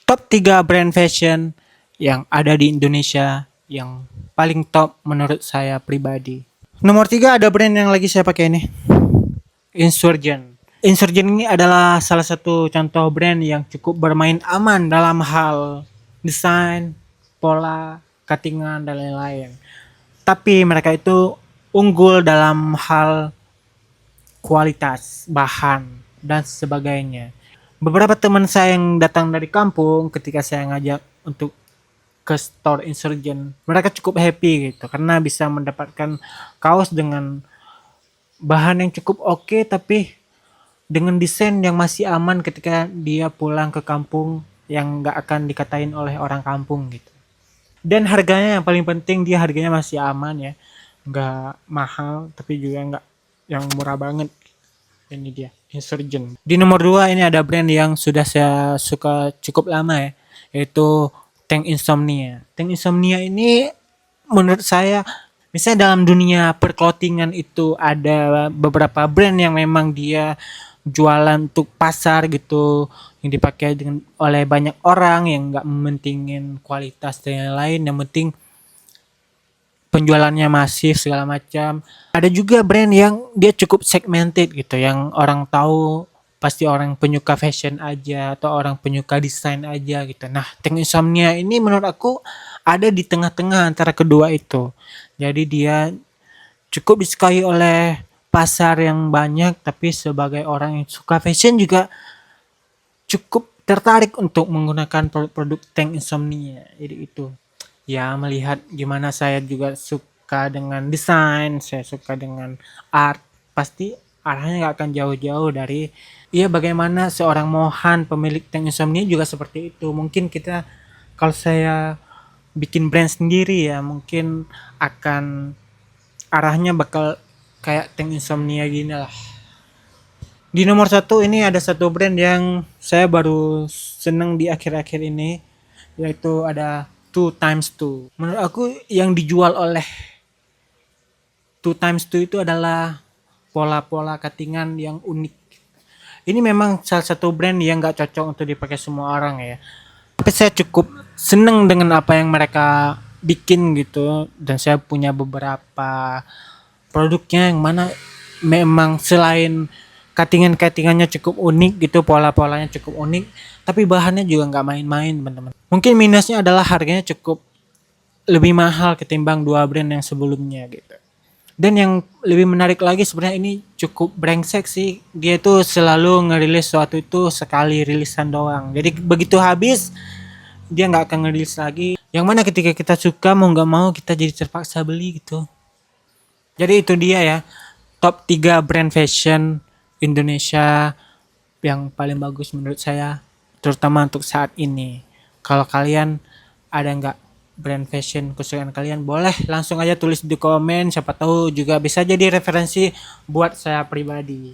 Top 3 brand fashion yang ada di Indonesia yang paling top menurut saya pribadi. Nomor 3 ada brand yang lagi saya pakai ini. Insurgent. Insurgent ini adalah salah satu contoh brand yang cukup bermain aman dalam hal desain, pola, cuttingan, dan lain-lain. Tapi mereka itu unggul dalam hal kualitas, bahan, dan sebagainya. Beberapa teman saya yang datang dari kampung ketika saya ngajak untuk ke store Insurgent, mereka cukup happy gitu karena bisa mendapatkan kaos dengan bahan yang cukup oke tapi dengan desain yang masih aman ketika dia pulang ke kampung, yang nggak akan dikatain oleh orang kampung gitu. Dan harganya yang paling penting, dia harganya masih aman ya, nggak mahal tapi juga nggak yang murah banget. Ini dia Insurgent. Di nomor 2 ini ada brand yang sudah saya suka cukup lama ya, yaitu Tank Insomnia. Tank Insomnia ini menurut saya, misalnya dalam dunia perclothingan itu ada beberapa brand yang memang dia jualan untuk pasar gitu, yang dipakai oleh banyak orang yang nggak mementingin kualitas dan lain-lain, yang penting penjualannya masif segala macam. Ada juga brand yang dia cukup segmented gitu, yang orang tahu pasti orang penyuka fashion aja atau orang penyuka desain aja gitu. Nah, Tank Insomnia ini menurut aku ada di tengah-tengah antara kedua itu. Jadi dia cukup disukai oleh pasar yang banyak, tapi sebagai orang yang suka fashion juga cukup tertarik untuk menggunakan produk-produk Tank Insomnia. Jadi itu. Ya, melihat gimana saya juga suka dengan desain, saya suka dengan art, pasti arahnya nggak akan jauh-jauh dari ya bagaimana seorang Mohan pemilik Tank Insomnia juga seperti itu. Mungkin kita, kalau saya bikin brand sendiri ya, mungkin akan arahnya bakal kayak Tank Insomnia gini lah. Di nomor 1 ini ada satu brand yang saya baru seneng di akhir-akhir ini, yaitu ada 2x2. Menurut aku yang dijual oleh 2x2 itu adalah pola-pola cuttingan yang unik. Ini memang salah satu brand yang gak cocok untuk dipakai semua orang ya. Tapi saya cukup seneng dengan apa yang mereka bikin gitu. Dan saya punya beberapa produknya yang mana memang selain cuttingannya cukup unik gitu, pola-polanya cukup unik, tapi bahannya juga nggak main-main teman-teman. Mungkin minusnya adalah harganya cukup lebih mahal ketimbang dua brand yang sebelumnya gitu. Dan yang lebih menarik lagi sebenarnya, ini cukup brengsek sih, dia tuh selalu ngerilis sesuatu itu sekali rilisan doang, jadi begitu habis dia nggak akan ngerilis lagi, yang mana ketika kita suka mau nggak mau kita jadi terpaksa beli gitu. Jadi itu dia ya, top 3 brand fashion Indonesia yang paling bagus menurut saya, terutama untuk saat ini. Kalau kalian ada nggak brand fashion kesukaan kalian, boleh langsung aja tulis di komen, siapa tahu juga bisa jadi referensi buat saya pribadi.